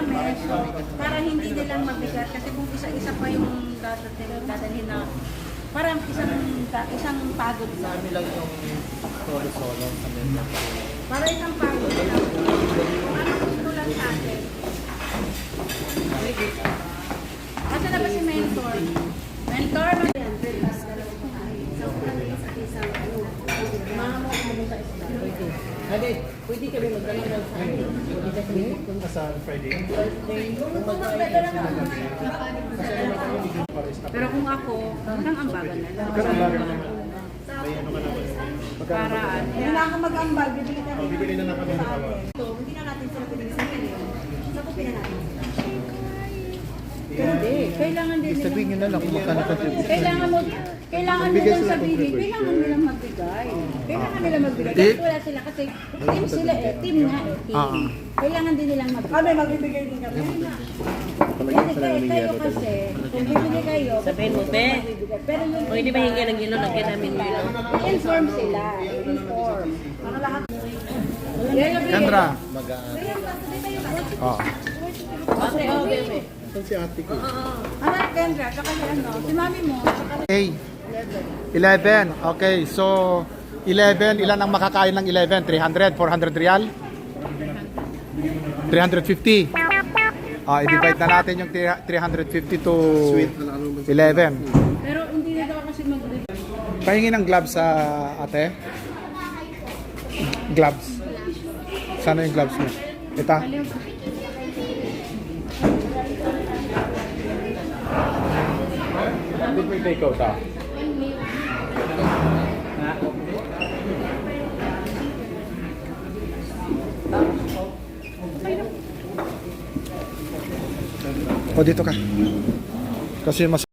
kami, so para hindi nilang mabigat kasi kung isa-isa pa yung dadalhin na parang isang pagod Sa amin lang yung solo sa member. para isang pagod lang. Kung ano gusto lang sa atin. Kasi na ba si Mentor? Mentor, Pwede kami magdala ng Friday. Sa Friday. pero kung ako, hanggang ambagan na lang. Pero ang bago naman. May ano ka naman. Para Hindi na ako mag-ambag, bibili kami. Bibili na lang kami ng kawa. Ito, hindi na natin sila pwedeng sabihin. Sakupin na natin. hindi, kailangan din Sabihin nyo na lang kung magkano contribute. kailangan mo lang sabihin, kailangan nilang magbigay. Kailangan nilang magbigay. Kasi wala sila kasi team sila team nga team. Kailangan din nilang magbigay. Kami, magbibigay din kami. Kasi kayo kasi, kung bibili kayo, Sabihin mo, be. magbibigay. Pero yung Pwede ba hingi ng gilo? Lagyan namin ng gilo. inform sila, inform. Para lahat. Kendra. Magaan. Oh. Okay, okay. Saan si ate ko? Ano, Kendra, saka si ano, si mami mo, saka Okay. 11. Okay, so 11, ilan ang makakain ng 11? 300, 400 real? 350. I-divide na natin yung 350 to 11. pero hindi na daw kasi magbibigay. Pahingi ng gloves sa ate. Gloves. Sana yung gloves mo? Ito. Did we take out O dito ka. Kasi mas